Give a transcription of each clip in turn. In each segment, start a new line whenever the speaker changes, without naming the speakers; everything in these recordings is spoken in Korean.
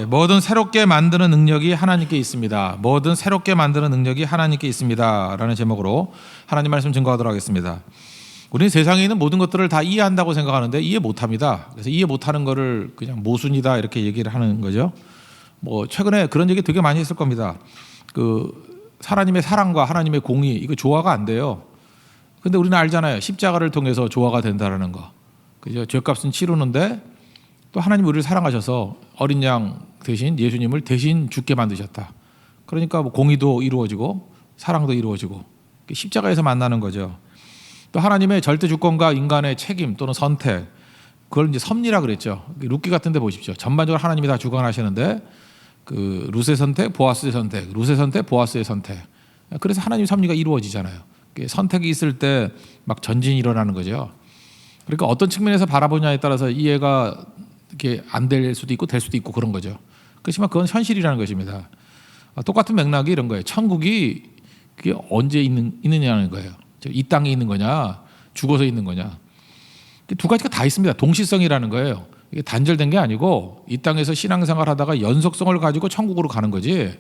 뭐든 새롭게 만드는 능력이 하나님께 있습니다. 뭐든 새롭게 만드는 능력이 하나님께 있습니다. 라는 제목으로 하나님 말씀 증거하도록 하겠습니다. 우리는 세상에 있는 모든 것들을 다 이해한다고 생각하는데 이해 못합니다. 그래서 이해 못하는 거를 그냥 모순이다 이렇게 얘기를 하는 거죠. 최근에 그런 얘기 되게 많이 했을 겁니다. 하나님의 사랑과 하나님의 공의 이거 조화가 안 돼요. 근데 우리는 알잖아요. 십자가를 통해서 조화가 된다라는 거. 그죠? 죄값은 치르는데 또 하나님 우리를 사랑하셔서 어린 양 대신 예수님을 대신 죽게 만드셨다. 그러니까 공의도 이루어지고 사랑도 이루어지고 십자가에서 만나는 거죠. 또 하나님의 절대 주권과 인간의 책임 또는 선택, 그걸 이제 섭리라 그랬죠. 룻기 같은 데 보십시오. 전반적으로 하나님이 다 주관하시는데 룻의 선택, 보아스의 선택, 룻의 선택, 보아스의 선택. 그래서 하나님 섭리가 이루어지잖아요. 선택이 있을 때 막 전진이 일어나는 거죠. 그러니까 어떤 측면에서 바라보냐에 따라서 이해가 이렇게 안 될 수도 있고 될 수도 있고 그런 거죠. 그렇지만 그건 현실이라는 것입니다. 똑같은 맥락이 이런 거예요. 천국이 그게 언제 있느냐는 거예요. 이 땅에 있는 거냐, 죽어서 있는 거냐. 두 가지가 다 있습니다. 동시성이라는 거예요. 이게 단절된 게 아니고 이 땅에서 신앙생활 하다가 연속성을 가지고 천국으로 가는 거지,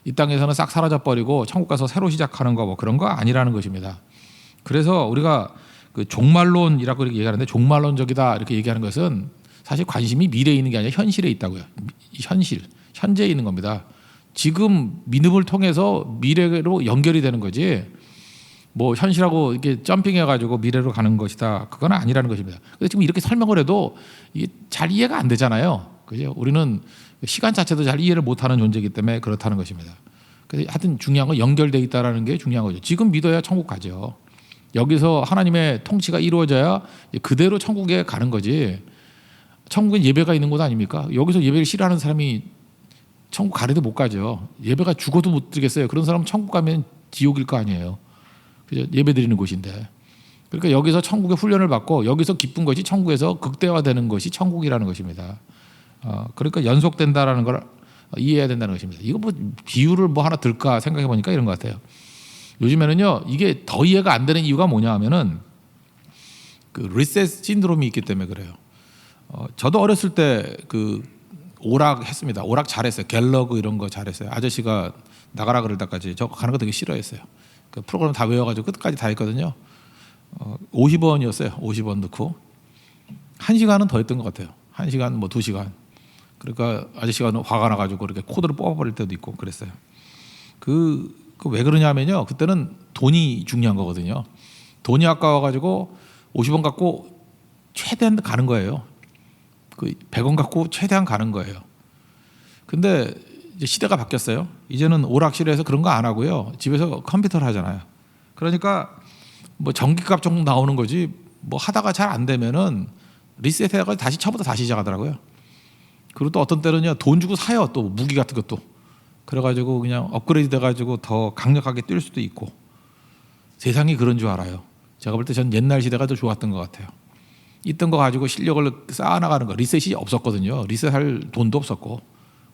이 땅에서는 싹 사라져 버리고 천국 가서 새로 시작하는 거 그런 거 아니라는 것입니다. 그래서 우리가 종말론이라고 이렇게 얘기하는데 종말론적이다 이렇게 얘기하는 것은 사실 관심이 미래에 있는 게 아니라 현실에 있다고요. 현실, 현재에 있는 겁니다. 지금 믿음을 통해서 미래로 연결이 되는 거지, 현실하고 이렇게 점핑해가지고 미래로 가는 것이다, 그건 아니라는 것입니다. 그래서 지금 이렇게 설명을 해도 이게 잘 이해가 안 되잖아요. 그죠? 우리는 시간 자체도 잘 이해를 못하는 존재이기 때문에 그렇다는 것입니다. 그래서 하여튼 중요한 건 연결돼 있다라는 게 중요한 거죠. 지금 믿어야 천국 가죠. 여기서 하나님의 통치가 이루어져야 그대로 천국에 가는 거지. 천국엔 예배가 있는 곳 아닙니까? 여기서 예배를 싫어하는 사람이 천국 가래도 못 가죠. 예배가 죽어도 못 드리겠어요. 그런 사람은 천국 가면 지옥일 거 아니에요. 그죠? 예배 드리는 곳인데. 그러니까 여기서 천국의 훈련을 받고 여기서 기쁜 것이 천국에서 극대화되는 것이 천국이라는 것입니다. 그러니까 연속된다라는 걸 이해해야 된다는 것입니다. 이거 비유를 하나 들까 생각해 보니까 이런 것 같아요. 요즘에는요, 이게 더 이해가 안 되는 이유가 뭐냐 하면은 리셋 신드롬이 있기 때문에 그래요. 저도 어렸을 때 오락 했습니다. 오락 잘했어요. 갤러그 이런 거 잘했어요. 아저씨가 나가라 그러다까지 저 가는 거 되게 싫어했어요. 그 프로그램 다 외워가지고 끝까지 다 했거든요. 50원이었어요. 50원 넣고 1시간은 더 했던 것 같아요. 1시간 2시간. 그러니까 아저씨가 화가 나가지고 이렇게 코드를 뽑아버릴 때도 있고 그랬어요. 왜 그러냐면요, 그때는 돈이 중요한 거거든요. 돈이 아까워가지고 50원 갖고 최대한 가는 거예요. 100원 갖고 최대한 가는 거예요. 근데 이제 시대가 바뀌었어요. 이제는 오락실에서 그런 거 안 하고요, 집에서 컴퓨터를 하잖아요. 그러니까 전기값 정도 나오는 거지, 하다가 잘 안 되면은 리셋해가지고 다시 처음부터 다시 시작하더라고요. 그리고 또 어떤 때는요, 돈 주고 사요. 또 무기 같은 것도. 그래가지고 그냥 업그레이드 돼가지고 더 강력하게 뛸 수도 있고. 세상이 그런 줄 알아요. 제가 볼 때 전 옛날 시대가 더 좋았던 것 같아요. 있던 거 가지고 실력을 쌓아나가는 거. 리셋이 없었거든요. 리셋할 돈도 없었고.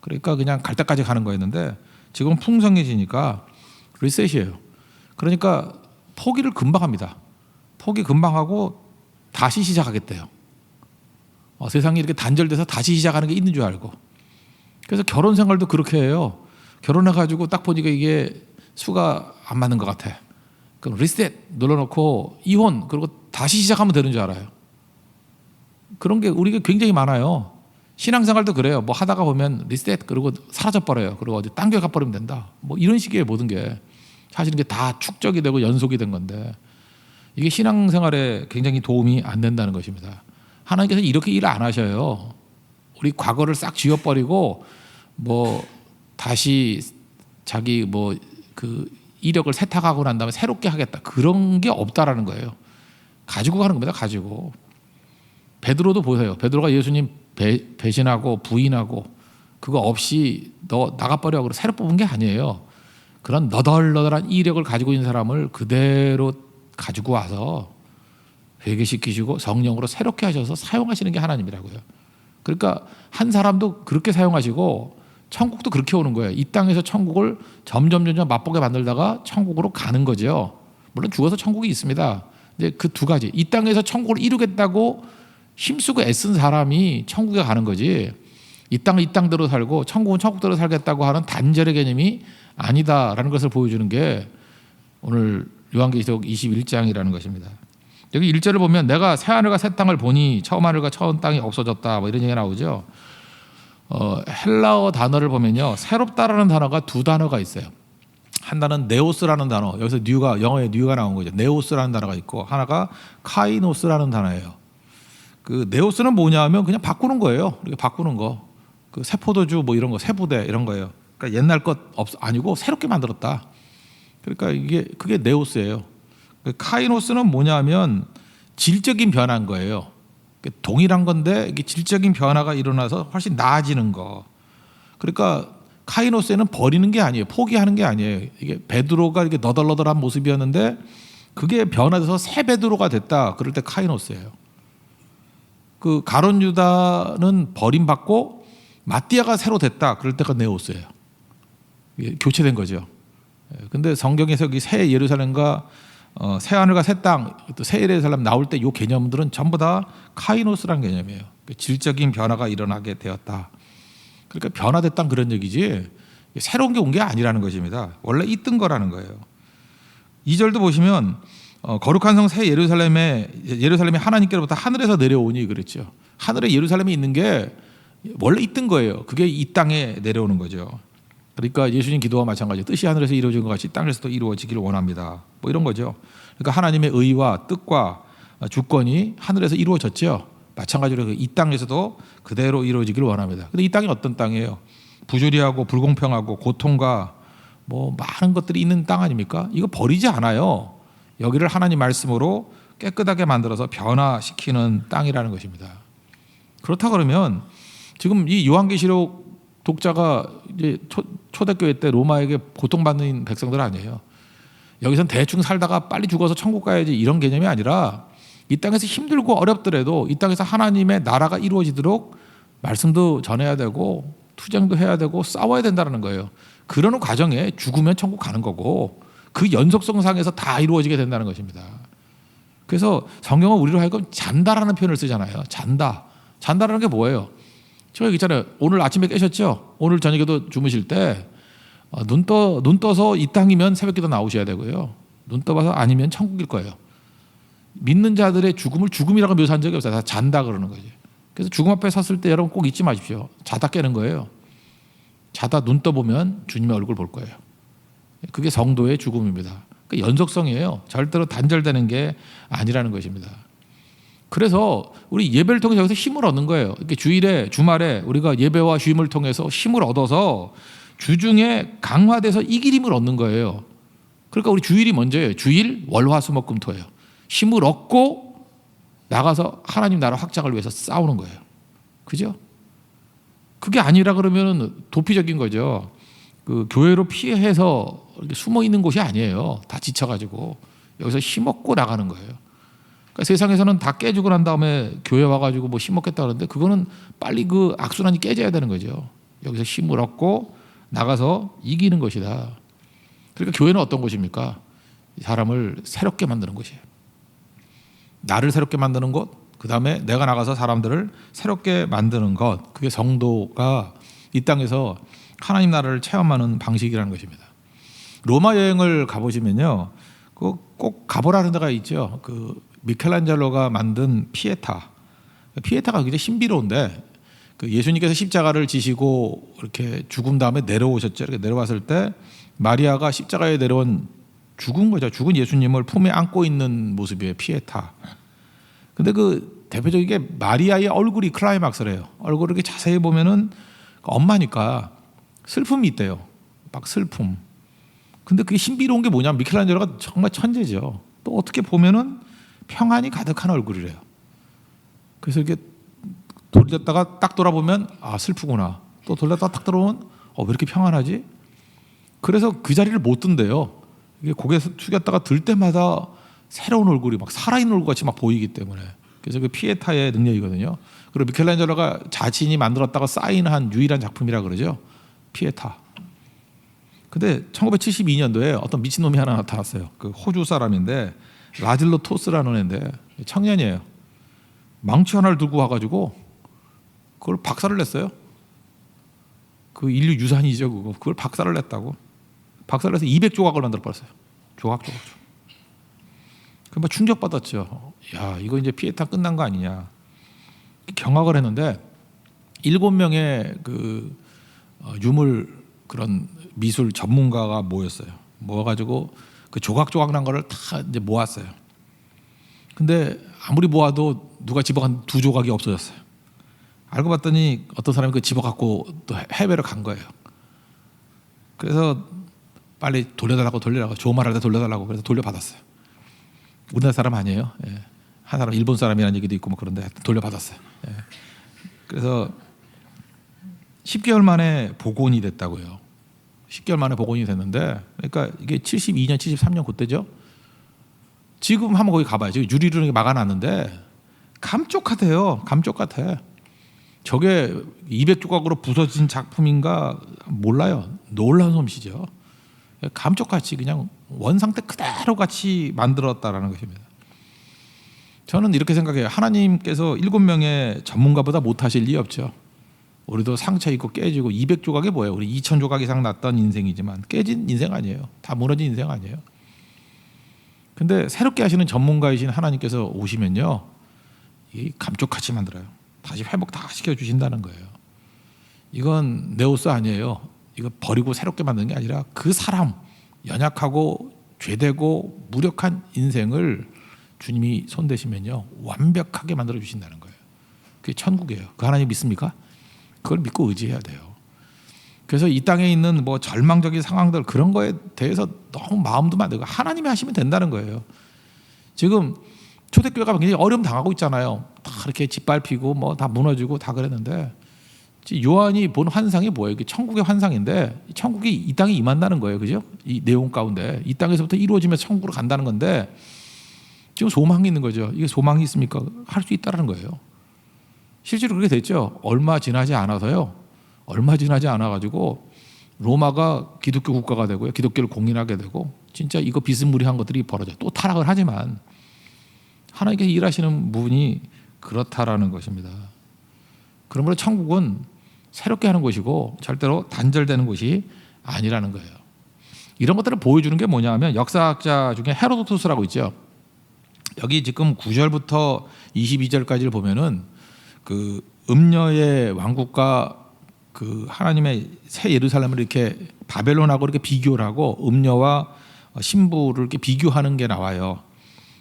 그러니까 그냥 갈 때까지 가는 거였는데 지금은 풍성해지니까 리셋이에요. 그러니까 포기를 금방 합니다. 포기 금방 하고 다시 시작하겠대요. 세상이 이렇게 단절돼서 다시 시작하는 게 있는 줄 알고. 그래서 결혼 생활도 그렇게 해요. 결혼해가지고 딱 보니까 이게 수가 안 맞는 것 같아. 그럼 리셋 눌러놓고 이혼, 그리고 다시 시작하면 되는 줄 알아요. 그런 게 우리가 굉장히 많아요. 신앙생활도 그래요. 하다가 보면 리셋, 그리고 사라져버려요. 그리고 어디 딴 데 가버리면 된다. 이런 식의 모든 게 사실 이게 다 축적이 되고 연속이 된 건데, 이게 신앙생활에 굉장히 도움이 안 된다는 것입니다. 하나님께서 이렇게 일 안 하셔요. 우리 과거를 싹 지워버리고 다시 자기 이력을 세탁하고 난 다음에 새롭게 하겠다, 그런 게 없다라는 거예요. 가지고 가는 겁니다. 가지고. 베드로도 보세요. 베드로가 예수님 배신하고 부인하고 그거 없이 너 나가버려 그러고 새로 뽑은 게 아니에요. 그런 너덜너덜한 이력을 가지고 있는 사람을 그대로 가지고 와서 회개시키시고 성령으로 새롭게 하셔서 사용하시는 게 하나님이라고요. 그러니까 한 사람도 그렇게 사용하시고 천국도 그렇게 오는 거예요. 이 땅에서 천국을 점점 맛보게 만들다가 천국으로 가는 거죠. 물론 죽어서 천국이 있습니다. 근데 그 두 가지, 이 땅에서 천국을 이루겠다고 힘쓰고 애쓴 사람이 천국에 가는 거지, 이 땅은 이 땅대로 살고 천국은 천국대로 살겠다고 하는 단절의 개념이 아니다라는 것을 보여주는 게 오늘 요한계시록 21장이라는 것입니다. 여기 1절을 보면 내가 새 하늘과 새 땅을 보니 처음 하늘과 처음 땅이 없어졌다 뭐 이런 얘기가 나오죠. 헬라어 단어를 보면요, 새롭다라는 단어가 두 단어가 있어요. 한 단어는 네오스라는 단어, 여기서 뉴가, 영어의 뉴가 나온 거죠. 네오스라는 단어가 있고 하나가 카이노스라는 단어예요. 그 네오스는 뭐냐면 그냥 바꾸는 거예요. 이렇게 바꾸는 거. 그 세포도주 뭐 이런 거, 세부대 이런 거예요. 그러니까 옛날 것 아니고 새롭게 만들었다. 그러니까 그게 네오스예요. 그 카이노스는 뭐냐면 질적인 변화인 거예요. 동일한 건데 이게 질적인 변화가 일어나서 훨씬 나아지는 거. 그러니까 카이노스에는 버리는 게 아니에요. 포기하는 게 아니에요. 이게 베드로가 이렇게 너덜너덜한 모습이었는데 그게 변화돼서 새 베드로가 됐다. 그럴 때 카이노스예요. 그 가룟 유다는 버림받고 마띠아가 새로 됐다. 그럴 때가 네오스예요. 교체된 거죠. 근데 성경에서 여기 새 예루살렘과 새 하늘과 새 땅, 또 새 예루살렘 나올 때 이 개념들은 전부 다 카이노스라는 개념이에요. 질적인 변화가 일어나게 되었다. 그러니까 변화됐다는 그런 얘기지 새로운 게 온 게 아니라는 것입니다. 원래 있던 거라는 거예요. 2절도 보시면 거룩한 성 새 예루살렘이 하나님께로부터 하늘에서 내려오니 그랬죠. 하늘에 예루살렘이 있는 게 원래 있던 거예요. 그게 이 땅에 내려오는 거죠. 그러니까 예수님 기도와 마찬가지, 뜻이 하늘에서 이루어진 것 같이 땅에서도 이루어지기를 원합니다. 뭐 이런 거죠. 그러니까 하나님의 의와 뜻과 주권이 하늘에서 이루어졌죠. 마찬가지로 이 땅에서도 그대로 이루어지기를 원합니다. 근데 이 땅이 어떤 땅이에요? 부조리하고 불공평하고 고통과 뭐 많은 것들이 있는 땅 아닙니까? 이거 버리지 않아요. 여기를 하나님 말씀으로 깨끗하게 만들어서 변화시키는 땅이라는 것입니다. 그렇다 그러면 지금 이 요한계시록 독자가 이제 초대교회 때 로마에게 고통받는 백성들 아니에요. 여기선 대충 살다가 빨리 죽어서 천국 가야지 이런 개념이 아니라 이 땅에서 힘들고 어렵더라도 이 땅에서 하나님의 나라가 이루어지도록 말씀도 전해야 되고 투쟁도 해야 되고 싸워야 된다는 거예요. 그러는 과정에 죽으면 천국 가는 거고 그 연속성상에서 다 이루어지게 된다는 것입니다. 그래서 성경은 우리로 하여금 잔다라는 표현을 쓰잖아요. 잔다라는 게 뭐예요? 저 여기 있잖아요. 오늘 아침에 깨셨죠? 오늘 저녁에도 주무실 때 눈 떠서 이 땅이면 새벽기도 나오셔야 되고요. 눈 떠봐서 아니면 천국일 거예요. 믿는 자들의 죽음을 죽음이라고 묘사한 적이 없어요. 다 잔다 그러는 거죠. 그래서 죽음 앞에 섰을 때 여러분 꼭 잊지 마십시오. 자다 깨는 거예요. 자다 눈 떠보면 주님의 얼굴 볼 거예요. 그게 성도의 죽음입니다. 그러니까 연속성이에요. 절대로 단절되는 게 아니라는 것입니다. 그래서 우리 예배를 통해서 여기서 힘을 얻는 거예요. 이렇게 주말에 우리가 예배와 쉼을 통해서 힘을 얻어서 주중에 강화돼서 이길 힘을 얻는 거예요. 그러니까 우리 주일이 먼저예요. 주일, 월, 화, 수, 목, 금, 토예요. 힘을 얻고 나가서 하나님 나라 확장을 위해서 싸우는 거예요. 그죠? 그게 아니라 그러면 도피적인 거죠. 그 교회로 피해서 숨어 있는 곳이 아니에요. 다 지쳐가지고 여기서 힘없고 나가는 거예요. 그러니까 세상에서는 다 깨지고 난 다음에 교회 와가지고 뭐 힘없겠다 그러는데 그거는 빨리 그 악순환이 깨져야 되는 거죠. 여기서 힘을 얻고 나가서 이기는 것이다. 그러니까 교회는 어떤 곳입니까? 사람을 새롭게 만드는 곳이에요. 나를 새롭게 만드는 것, 그 다음에 내가 나가서 사람들을 새롭게 만드는 것, 그게 성도가 이 땅에서 하나님 나라를 체험하는 방식이라는 것입니다. 로마 여행을 가보시면요, 꼭 가보라는 데가 있죠. 그 미켈란젤로가 만든 피에타가 굉장히 신비로운데, 그 예수님께서 십자가를 지시고 이렇게 죽은 다음에 내려오셨죠. 이렇게 내려왔을 때 마리아가 십자가에 내려온 죽은 거죠. 죽은 예수님을 품에 안고 있는 모습이에요. 피에타. 근데 그 대표적인 게 마리아의 얼굴이 클라이막스래요. 얼굴을 이렇게 자세히 보면은 엄마니까 슬픔이 있대요. 막 슬픔. 근데 그게 신비로운 게 뭐냐면 미켈란젤로가 정말 천재죠. 또 어떻게 보면은 평안이 가득한 얼굴이래요. 그래서 이렇게 돌렸다가 딱 돌아보면 아 슬프구나. 또 돌렸다가 딱 돌아보면 왜 이렇게 평안하지? 그래서 그 자리를 못 든대요. 이게 고개 숙였다가 들 때마다 새로운 얼굴이 막 살아있는 얼굴 같이 막 보이기 때문에. 그래서 그 피에타의 능력이거든요. 그리고 미켈란젤로가 자신이 만들었다가 사인한 유일한 작품이라 그러죠. 피에타. 근데 1972년도에 어떤 미친놈이 하나 나타났어요. 그 호주 사람인데 라질로 토스라는 애인데 청년이에요. 망치 하나를 들고 와가지고 그걸 박살을 냈어요. 그 인류 유산이죠. 그걸 박살을 냈다고. 박살을 내서 200조각을 만들어 버렸어요. 조각조각. 그뭐 충격받았죠. 야, 이거 이제 피에타 끝난 거 아니냐. 경악을 했는데 7명의 그 유물 그런 미술 전문가가 모였어요. 모여가지고 그 조각조각 난 거를 다 이제 모았어요. 근데 아무리 모아도 누가 집어간 2조각이 없어졌어요. 알고 봤더니 어떤 사람이 그 집어갖고 또 해외로 간 거예요. 그래서 빨리 돌려달라고 조말할 때 돌려달라고 그래서 돌려받았어요. 우리나라 사람 아니에요. 예. 한 사람 일본 사람이라는 얘기도 있고 뭐 그런데 돌려받았어요. 예. 그래서 10개월 만에 복원이 됐다고요. 10개월 만에 복원이 됐는데, 그러니까 이게 72년, 73년 그때죠. 지금 한번 거기 가봐요. 지금 유리로 막아놨는데 감쪽같아요. 감쪽같아. 저게 200조각으로 부서진 작품인가 몰라요. 놀라운 솜씨죠. 감쪽같이 그냥 원상태 그대로 같이 만들었다라는 것입니다. 저는 이렇게 생각해요. 하나님께서 7명의 전문가보다 못하실 리 없죠. 우리도 상처 있고 깨지고 200조각이 뭐예요? 우리 2000조각 이상 났던 인생이지만 깨진 인생 아니에요. 다 무너진 인생 아니에요. 근데 새롭게 하시는 전문가이신 하나님께서 오시면요, 이 감쪽같이 만들어요. 다시 회복 다 시켜주신다는 거예요. 이건 네오스 아니에요. 이거 버리고 새롭게 만드는 게 아니라 그 사람, 연약하고 죄되고 무력한 인생을 주님이 손대시면요 완벽하게 만들어 주신다는 거예요. 그게 천국이에요. 그 하나님 믿습니까? 그걸 믿고 의지해야 돼요. 그래서 이 땅에 있는 뭐 절망적인 상황들 그런 거에 대해서 너무 마음도 만들고 하나님이 하시면 된다는 거예요. 지금 초대교회가 굉장히 어려움 당하고 있잖아요. 다 이렇게 짓밟히고 뭐 다 무너지고 다 그랬는데 요한이 본 환상이 뭐예요? 이게 천국의 환상인데 천국이 이 땅에 임한다는 거예요. 그죠? 이 내용 가운데 이 땅에서부터 이루어지면서 천국으로 간다는 건데 지금 소망이 있는 거죠. 이게 소망이 있습니까? 할 수 있다는 거예요. 실제로 그렇게 됐죠. 얼마 지나지 않아서요. 얼마 지나지 않아가지고 로마가 기독교 국가가 되고요. 기독교를 공인하게 되고 진짜 이거 비스무리한 것들이 벌어져요. 또 타락을 하지만 하나님께서 일하시는 분이 그렇다라는 것입니다. 그러므로 천국은 새롭게 하는 곳이고 절대로 단절되는 곳이 아니라는 거예요. 이런 것들을 보여주는 게 뭐냐면 역사학자 중에 헤로도투스라고 있죠. 여기 지금 9절부터 22절까지를 보면은 그 음녀의 왕국과 그 하나님의 새 예루살렘을 이렇게 바벨론하고 이렇게 비교를 하고 음녀와 신부를 이렇게 비교하는 게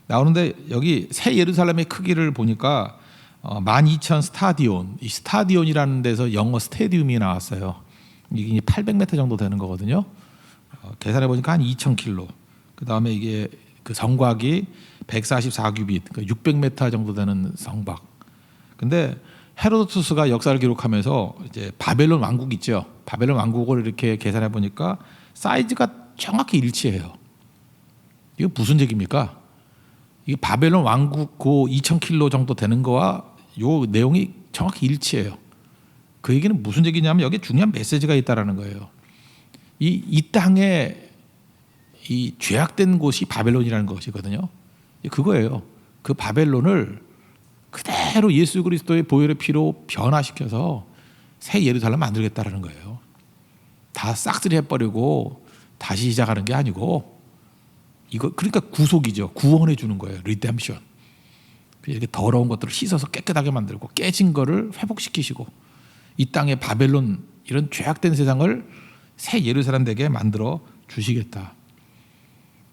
나오는데 여기 새 예루살렘의 크기를 보니까 12,000 스타디온, 이 스타디온이라는 데서 영어 스테디움이 나왔어요. 이게 800m 정도 되는 거거든요. 계산해 보니까 한 2,000km. 그 다음에 이게 그 성곽이 144규빗, 그러니까 600m 정도 되는 성곽. 근데 헤로도투스가 역사를 기록하면서 이제 바벨론 왕국 있죠. 바벨론 왕국을 이렇게 계산해 보니까 사이즈가 정확히 일치해요. 이거 무슨 얘기입니까? 이게 바벨론 왕국 그 2,000km 정도 되는 거와 요 내용이 정확히 일치해요. 그 얘기는 무슨 얘기냐면 여기에 중요한 메시지가 있다라는 거예요. 이 땅에 이 죄악된 곳이 바벨론이라는 것이거든요. 그거예요. 그 바벨론을 그대로 예수 그리스도의 보혈의 피로 변화시켜서 새 예루살렘 만들겠다라는 거예요. 다 싹쓸이 해버리고 다시 시작하는 게 아니고 이거 그러니까 구속이죠. 구원해 주는 거예요. 리뎀션. 이렇게 더러운 것들을 씻어서 깨끗하게 만들고 깨진 거를 회복시키시고 이 땅의 바벨론 이런 죄악된 세상을 새 예루살렘 되게 만들어 주시겠다.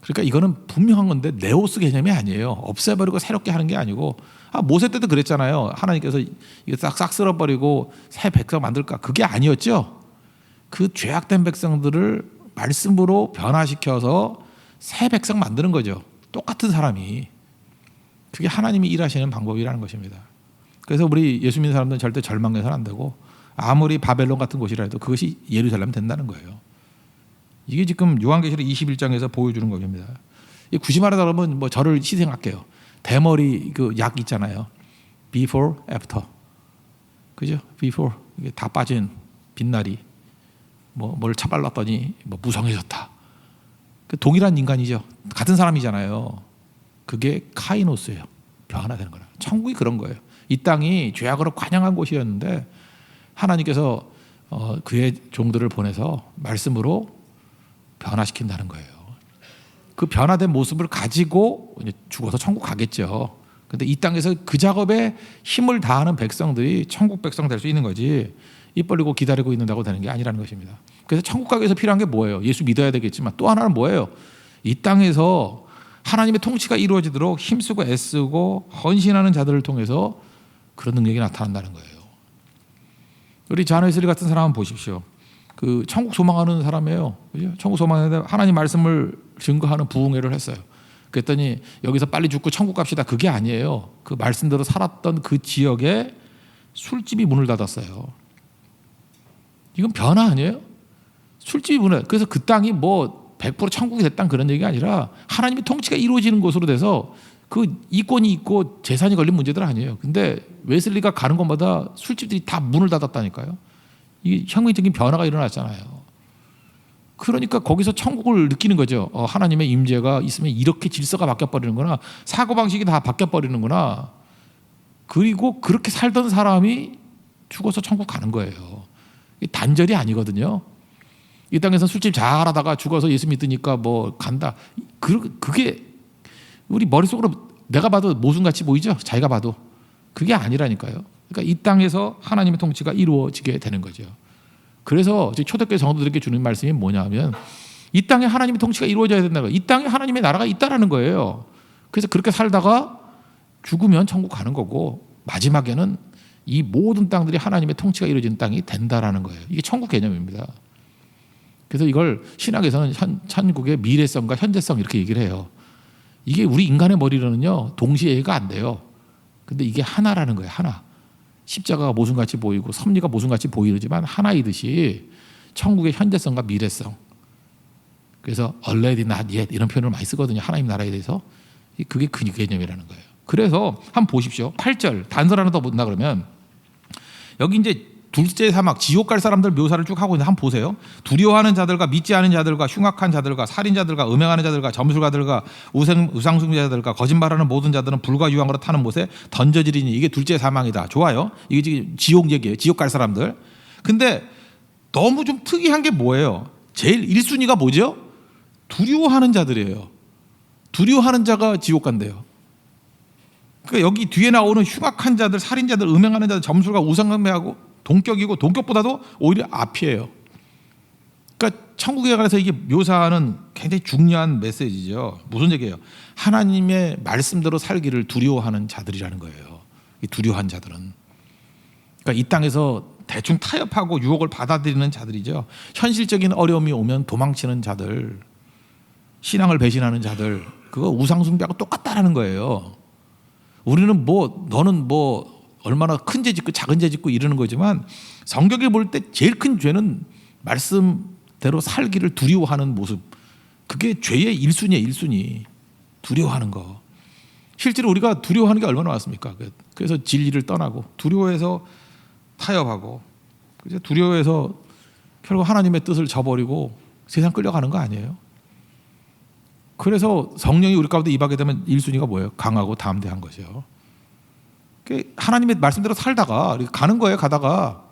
그러니까 이거는 분명한 건데 네오스 개념이 아니에요. 없애버리고 새롭게 하는 게 아니고 모세 때도 그랬잖아요. 하나님께서 이거 싹 쓸어버리고 새 백성 만들까? 그게 아니었죠. 그 죄악된 백성들을 말씀으로 변화시켜서 새 백성 만드는 거죠. 똑같은 사람이. 그게 하나님이 일하시는 방법이라는 것입니다. 그래서 우리 예수 믿는 사람들은 절대 절망해서는 안 되고 아무리 바벨론 같은 곳이라 해도 그것이 예루살렘 된다는 거예요. 이게 지금 요한계시록 21장에서 보여주는 겁니다. 굳이 말하다 보면 뭐 저를 희생할게요. 대머리 그 약 있잖아요. Before, after. 그죠? Before 이게 다 빠진 빛나리. 뭘 차발랐더니 무성해졌다. 그 동일한 인간이죠. 같은 사람이잖아요. 그게 카이노스예요. 변화되는 거라. 천국이 그런 거예요. 이 땅이 죄악으로 관영한 곳이었는데 하나님께서 그의 종들을 보내서 말씀으로 변화시킨다는 거예요. 그 변화된 모습을 가지고 이제 죽어서 천국 가겠죠. 근데 이 땅에서 그 작업에 힘을 다하는 백성들이 천국 백성 될 수 있는 거지, 입 벌리고 기다리고 있는다고 되는 게 아니라는 것입니다. 그래서 천국 가기 위해서 필요한 게 뭐예요? 예수 믿어야 되겠지만 또 하나는 뭐예요? 이 땅에서 하나님의 통치가 이루어지도록 힘쓰고 애쓰고 헌신하는 자들을 통해서 그런 능력이 나타난다는 거예요. 우리 잔 웨슬리 같은 사람은 보십시오. 그 천국 소망하는 사람이에요. 그죠? 천국 소망하는데 하나님 말씀을 증거하는 부흥회를 했어요. 그랬더니 여기서 빨리 죽고 천국 갑시다, 그게 아니에요. 그 말씀대로 살았던 그 지역에 술집이 문을 닫았어요. 이건 변화 아니에요? 술집이 문을, 그래서 그 땅이 뭐 100% 천국이 됐다는 그런 얘기가 아니라 하나님의 통치가 이루어지는 곳으로 돼서 그 이권이 있고 재산이 걸린 문제들 아니에요. 근데 웨슬리가 가는 곳마다 술집들이 다 문을 닫았다니까요. 이게 혁명적인 변화가 일어났잖아요. 그러니까 거기서 천국을 느끼는 거죠. 하나님의 임재가 있으면 이렇게 질서가 바뀌어버리는구나, 사고방식이 다 바뀌어버리는구나. 그리고 그렇게 살던 사람이 죽어서 천국 가는 거예요. 단절이 아니거든요. 이 땅에서 술집 잘하다가 죽어서 예수 믿으니까 뭐 간다, 그게 우리 머릿속으로 내가 봐도 모순같이 보이죠. 자기가 봐도. 그게 아니라니까요. 그러니까 이 땅에서 하나님의 통치가 이루어지게 되는 거죠. 그래서 초대교회 성도들에게 주는 말씀이 뭐냐면, 이 땅에 하나님의 통치가 이루어져야 된다는 거예요. 이 땅에 하나님의 나라가 있다라는 거예요. 그래서 그렇게 살다가 죽으면 천국 가는 거고, 마지막에는 이 모든 땅들이 하나님의 통치가 이루어지는 땅이 된다라는 거예요. 이게 천국 개념입니다. 그래서 이걸 신학에서는 천국의 미래성과 현재성 이렇게 얘기를 해요. 이게 우리 인간의 머리로는요 동시에 이해가 안 돼요. 근데 이게 하나라는 거예요. 하나. 십자가가 모순같이 보이고 섭리가 모순같이 보이지만 하나이듯이 천국의 현재성과 미래성. 그래서 already not yet 이런 표현을 많이 쓰거든요. 하나님 나라에 대해서. 그게 그 개념이라는 거예요. 그래서 한번 보십시오. 8절 단서 하나 더 본다 그러면, 여기 이제 둘째 사막, 지옥 갈 사람들 묘사를 쭉 하고 있는데 한번 보세요. 두려워하는 자들과 믿지 않은 자들과 흉악한 자들과 살인자들과 음행하는 자들과 점술가들과 우상숭배자들과 거짓말하는 모든 자들은 불과 유황으로 타는 못에 던져지리니, 이게 둘째 사망이다. 좋아요. 이게 지금 지옥 얘기예요. 지옥 갈 사람들. 근데 너무 좀 특이한 게 뭐예요? 제일 1순위가 뭐죠? 두려워하는 자들이에요. 두려워하는 자가 지옥 간대요. 그러니까 여기 뒤에 나오는 흉악한 자들, 살인자들, 음행하는 자들, 점술가, 우상숭배하고 동격이고, 동격보다도 오히려 앞이에요. 그러니까 천국에 관해서 이게 묘사하는 굉장히 중요한 메시지죠. 무슨 얘기예요? 하나님의 말씀대로 살기를 두려워하는 자들이라는 거예요. 이 두려워한 자들은, 그러니까 이 땅에서 대충 타협하고 유혹을 받아들이는 자들이죠. 현실적인 어려움이 오면 도망치는 자들, 신앙을 배신하는 자들, 그거 우상숭배하고 똑같다라는 거예요. 우리는 뭐 너는 뭐 얼마나 큰 죄 짓고 작은 죄 짓고 이러는 거지만, 성경에 볼 때 제일 큰 죄는 말씀대로 살기를 두려워하는 모습. 그게 죄의 1순위예요. 1순위. 두려워하는 거. 실제로 우리가 두려워하는 게 얼마나 많습니까? 그래서 진리를 떠나고, 두려워해서 타협하고, 두려워해서 결국 하나님의 뜻을 저버리고 세상 끌려가는 거 아니에요? 그래서 성령이 우리 가운데 임하게 되면 1순위가 뭐예요? 강하고 담대한 것이요. 하나님의 말씀대로 살다가 가는 거예요. 가다가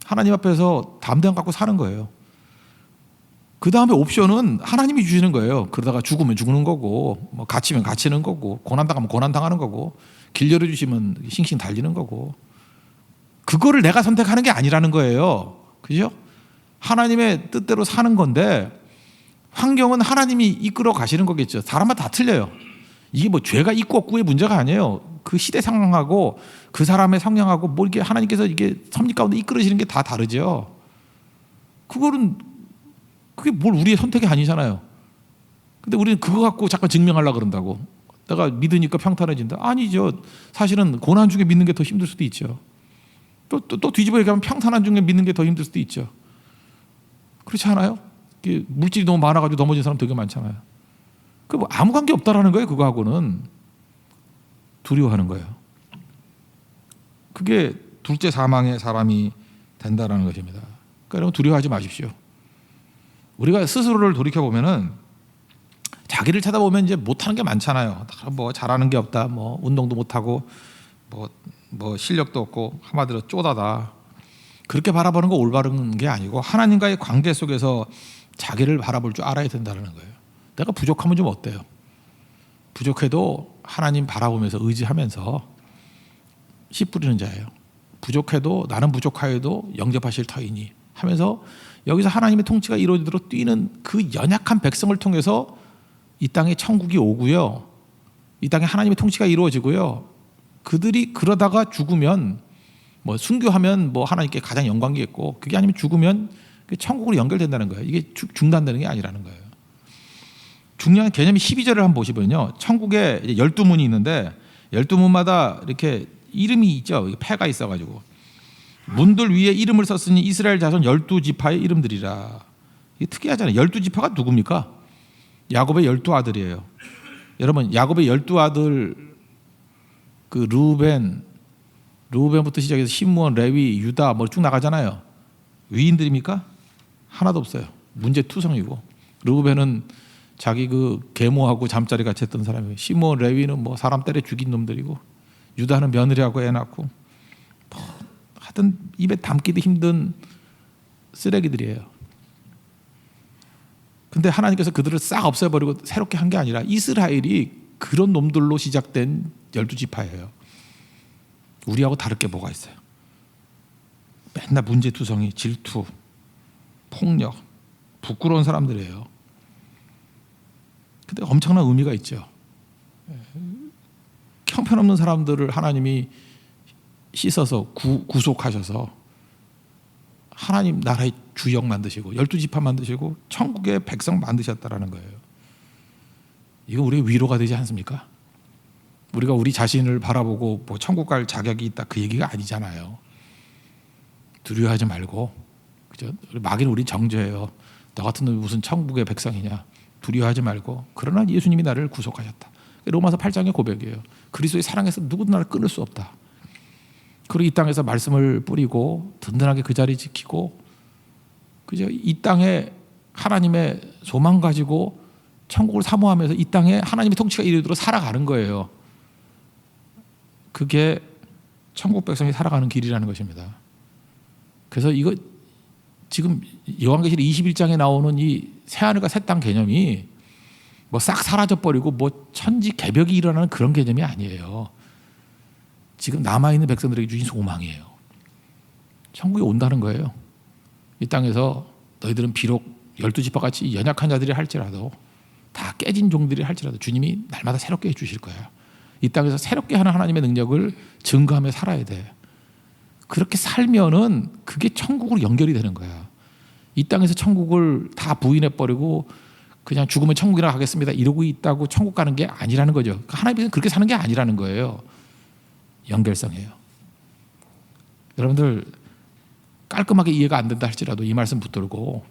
하나님 앞에서 담대함 갖고 사는 거예요. 그 다음에 옵션은 하나님이 주시는 거예요. 그러다가 죽으면 죽는 거고, 뭐 갇히면 갇히는 거고, 고난당하면 고난당하는 거고, 길 열어주시면 싱싱 달리는 거고. 그거를 내가 선택하는 게 아니라는 거예요. 그죠? 하나님의 뜻대로 사는 건데, 환경은 하나님이 이끌어 가시는 거겠죠. 사람마다 다 틀려요. 이게 뭐 죄가 있고 없고의 문제가 아니에요. 그 시대 상황하고 그 사람의 성향하고 뭐 이게 하나님께서 이게 섭리 가운데 이끌으시는 게 다 다르죠. 그게 뭘 우리의 선택이 아니잖아요. 근데 우리는 그거 갖고 잠깐 증명하려고 그런다고. 내가 믿으니까 평탄해진다. 아니죠. 사실은 고난 중에 믿는 게 더 힘들 수도 있죠. 또 뒤집어 얘기하면 평탄한 중에 믿는 게 더 힘들 수도 있죠. 그렇지 않아요? 물질이 너무 많아가지고 넘어진 사람 되게 많잖아요. 뭐 아무 관계 없다라는 거예요. 그거하고는 두려워하는 거예요. 그게 둘째 사망의 사람이 된다라는 것입니다. 그러니까 여러분 두려워하지 마십시오. 우리가 스스로를 돌이켜 보면은 자기를 찾아보면 이제 못하는 게 많잖아요. 뭐 잘하는 게 없다, 뭐 운동도 못하고, 뭐 실력도 없고, 한마디로 쪼다다. 그렇게 바라보는 거 올바른 게 아니고 하나님과의 관계 속에서 자기를 바라볼 줄 알아야 된다는 거예요. 내가 부족하면 좀 어때요? 부족해도 하나님 바라보면서 의지하면서 씨 뿌리는 자예요. 부족해도 나는 부족하여도 영접하실 터이니 하면서 여기서 하나님의 통치가 이루어지도록 뛰는 그 연약한 백성을 통해서 이 땅에 천국이 오고요. 이 땅에 하나님의 통치가 이루어지고요. 그들이 그러다가 죽으면 뭐 순교하면 뭐 하나님께 가장 영광이겠고 그게 아니면 죽으면 천국으로 연결된다는 거예요. 이게 중단되는 게 아니라는 거예요. 중요한 개념이 12절을 한번 보시면요. 천국에 12문이 있는데 12문마다 이렇게 이름이 있죠. 패가 있어가지고 문들 위에 이름을 썼으니 이스라엘 자손 12지파의 이름들이라. 이게 특이하잖아요. 12지파가 누굽니까? 야곱의 12아들이에요. 여러분 야곱의 12아들 그 루벤부터 시작해서 시므온, 레위, 유다 뭐 쭉 나가잖아요. 위인들입니까? 하나도 없어요. 문제투성이고 루벤은 자기 그 계모하고 잠자리 같이 했던 사람이에요. 시므온, 레위는 뭐 사람 때려 죽인 놈들이고 유다는 며느리하고 애 낳고 뭐 하여튼 입에 담기도 힘든 쓰레기들이에요. 근데 하나님께서 그들을 싹 없애버리고 새롭게 한 게 아니라 이스라엘이 그런 놈들로 시작된 12지파예요. 우리하고 다를 게 뭐가 있어요? 맨날 문제투성이, 질투, 폭력, 부끄러운 사람들이에요. 근데 엄청난 의미가 있죠. 형편없는 사람들을 하나님이 씻어서 구속하셔서 하나님 나라의 주역 만드시고 12지파 만드시고 천국의 백성 만드셨다라는 거예요. 이거 우리의 위로가 되지 않습니까? 우리가 우리 자신을 바라보고 뭐 천국 갈 자격이 있다 그 얘기가 아니잖아요. 두려워하지 말고, 그죠? 마귀는 우리 정죄해요. 너 같은 놈이 무슨 천국의 백성이냐? 두려워하지 말고. 그러나 예수님이 나를 구속하셨다. 로마서 8장의 고백이에요. 그리스도의 사랑에서 누구도 나를 끊을 수 없다. 그리고 이 땅에서 말씀을 뿌리고 든든하게 그 자리 지키고, 그죠? 이 땅에 하나님의 소망 가지고 천국을 사모하면서 이 땅에 하나님의 통치가 이루도록 살아가는 거예요. 그게 천국 백성이 살아가는 길이라는 것입니다. 그래서 이거 지금 요한계시록 21장에 나오는 이 새하늘과 새 땅 개념이 뭐 싹 사라져버리고 뭐 천지 개벽이 일어나는 그런 개념이 아니에요. 지금 남아있는 백성들에게 주신 소망이에요. 천국이 온다는 거예요. 이 땅에서 너희들은 비록 12지파 같이 연약한 자들이 할지라도 다 깨진 종들이 할지라도 주님이 날마다 새롭게 해주실 거야. 이 땅에서 새롭게 하는 하나님의 능력을 증거하며 살아야 돼. 그렇게 살면은 그게 천국으로 연결이 되는 거야. 이 땅에서 천국을 다 부인해버리고 그냥 죽으면 천국이나 가겠습니다 이러고 있다고 천국 가는 게 아니라는 거죠. 하나님께서는 그렇게 사는 게 아니라는 거예요. 연결성이에요. 여러분들 깔끔하게 이해가 안 된다 할지라도 이 말씀 붙들고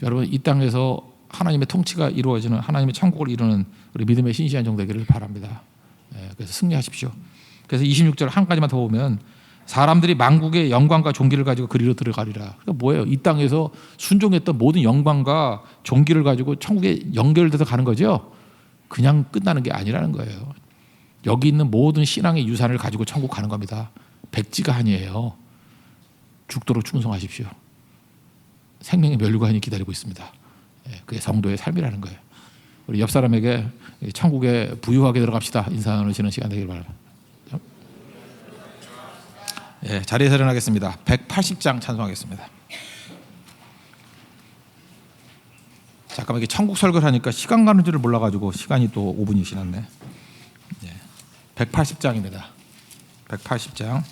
여러분 이 땅에서 하나님의 통치가 이루어지는 하나님의 천국을 이루는 우리 믿음의 신실한 종 되기를 바랍니다. 그래서 승리하십시오. 그래서 26절 한 가지만 더 보면 사람들이 만국의 영광과 존귀를 가지고 그리로 들어가리라. 그러니까 뭐예요? 이 땅에서 순종했던 모든 영광과 존귀를 가지고 천국에 연결돼서 가는 거죠. 그냥 끝나는 게 아니라는 거예요. 여기 있는 모든 신앙의 유산을 가지고 천국 가는 겁니다. 백지가 아니에요. 죽도록 충성하십시오. 생명의 면류관이 기다리고 있습니다. 그게 성도의 삶이라는 거예요. 우리 옆 사람에게 천국에 부유하게 들어갑시다 인사 나누시는 시간 되길 바랍니다. 자리에서 일어나겠습니다. 180장 찬송하겠습니다. 잠깐만 이게 천국 설교를 하니까 시간 가는 줄을 몰라가지고 시간이 또 5분이 지났네. 180장입니다. 180장.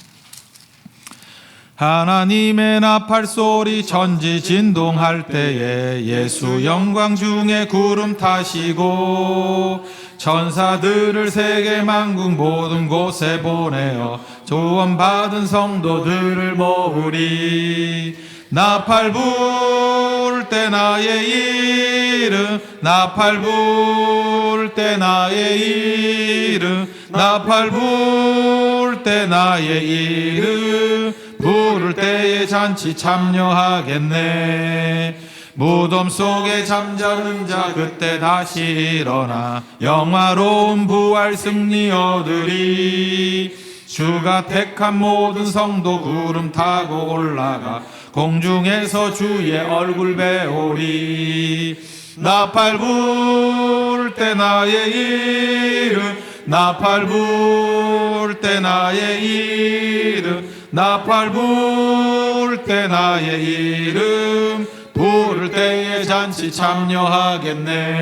하나님의 나팔 소리 천지 진동할 때에 예수 영광 중에 구름 타시고 천사들을 세계 만국 모든 곳에 보내어 조언받은 성도들을 모으리. 나팔 불 때 나의 이름 나팔 불 때 나의 이름 나팔 불 때 나의 이름 부를 때에 잔치 참여하겠네. 무덤 속에 잠자는 자 그때 다시 일어나 영화로운 부활 승리 얻으리. 주가 택한 모든 성도 구름 타고 올라가 공중에서 주의 얼굴 배우리. 나팔 불 때 나의 이름, 나팔 불 때 나의 이름, 나팔 불 때 나의 이름, 부를 때에 잔치 참여하겠네.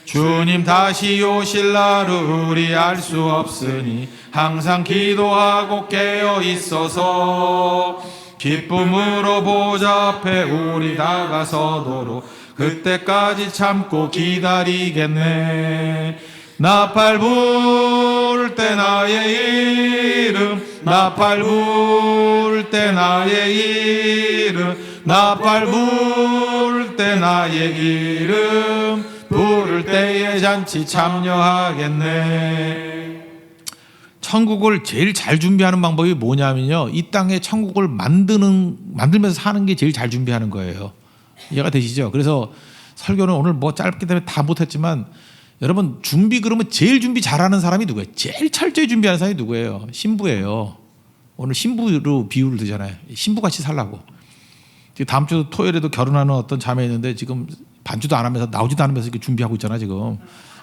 주님 다시 오실 날을 우리 알 수 없으니 항상 기도하고 깨어 있어서 기쁨으로 보좌 앞에 우리 다가서도록 그때까지 참고 기다리겠네. 나팔 불 때 나의 이름, 나팔 불 때 나의 이름, 나팔 불 때 나의 이름, 부를 때에 잔치 참여하겠네. 천국을 제일 잘 준비하는 방법이 뭐냐면요, 이 땅에 천국을 만들면서 사는 게 제일 잘 준비하는 거예요. 이해가 되시죠? 그래서 설교는 오늘 뭐 짧기 때문에 다 못했지만, 여러분 준비 그러면 제일 준비 잘하는 사람이 누구예요? 제일 철저히 준비하는 사람이 누구예요? 신부예요. 오늘 신부로 비유를 드잖아요. 신부같이 살라고. 다음 주 토요일에도 결혼하는 어떤 자매 있는데 지금 반주도 안 하면서 나오지도 않으면서 이렇게 준비하고 있잖아 지금.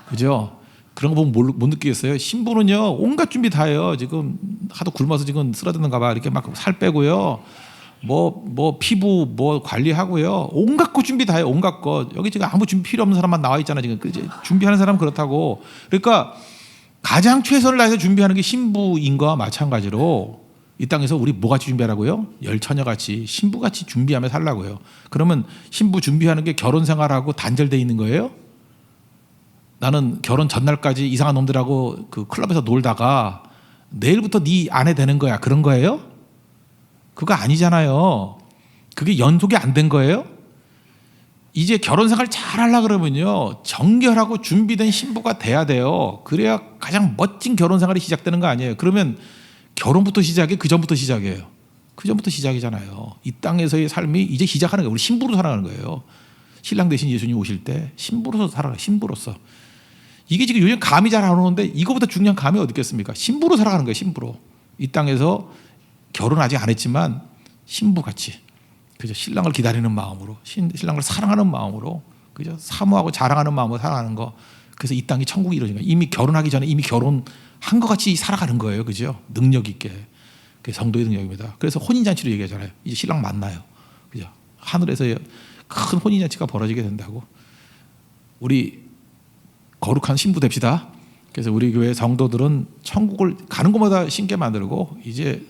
그죠? 그런 거 보면 못 느끼겠어요? 신부는요 온갖 준비 다 해요. 지금 하도 굶어서 지금 쓰러졌는가 봐. 이렇게 막 살 빼고요. 뭐 피부 뭐 관리하고요. 온갖 거 준비 다 해요. 온갖 거. 여기 지금 아무 준비 필요 없는 사람만 나와 있잖아 지금. 그치? 준비하는 사람은 그렇다고. 그러니까 가장 최선을 다해서 준비하는 게 신부인 거와 마찬가지로 이 땅에서 우리 뭐같이 준비하라고요? 열처녀같이 신부같이 준비하며 살라고요. 그러면 신부 준비하는 게 결혼 생활하고 단절돼 있는 거예요? 나는 결혼 전날까지 이상한 놈들하고 그 클럽에서 놀다가 내일부터 네 아내 되는 거야, 그런 거예요? 그거 아니잖아요. 그게 연속이 안 된 거예요? 이제 결혼 생활 잘 하려고 그러면요 정결하고 준비된 신부가 돼야 돼요. 그래야 가장 멋진 결혼 생활이 시작되는 거 아니에요? 그러면 결혼부터 시작해? 그 전부터 시작이에요? 그 전부터 시작이잖아요. 이 땅에서의 삶이 이제 시작하는 거예요. 우리 신부로 살아가는 거예요. 신랑 대신 예수님 오실 때 신부로서 살아가. 신부로서. 이게 지금 요즘 감이 잘 안 오는데 이거보다 중요한 감이 어디 있겠습니까? 신부로 살아가는 거예요. 신부로. 이 땅에서 결혼 아직 안 했지만 신부같이, 그죠? 신랑을 기다리는 마음으로, 신랑을 사랑하는 마음으로, 그죠? 사모하고 자랑하는 마음으로 살아가는 거. 그래서 이 땅이 천국이 이루어진 거예요. 이미 결혼하기 전에 이미 결혼한 것 같이 살아가는 거예요. 그죠? 능력 있게. 그게 성도의 능력입니다. 그래서 혼인잔치로 얘기하잖아요. 이제 신랑 만나요. 그죠? 하늘에서 큰 혼인잔치가 벌어지게 된다고. 우리 거룩한 신부 됩시다. 그래서 우리 교회 성도들은 천국을 가는 곳마다 신게 만들고 이제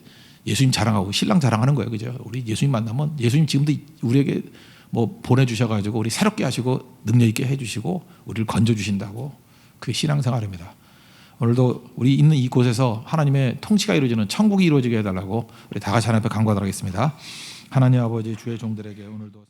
예수님 자랑하고 신랑 자랑하는 거예요. 그죠? 우리 예수님 만나면 예수님 지금도 우리에게 뭐 보내주셔가지고 우리 새롭게 하시고 능력 있게 해주시고 우리를 건져주신다고. 그게 신앙생활입니다. 오늘도 우리 있는 이곳에서 하나님의 통치가 이루어지는 천국이 이루어지게 해달라고 우리 다 같이 하나님 앞에 간구하도록 하겠습니다. 하나님 아버지, 주의 종들에게 오늘도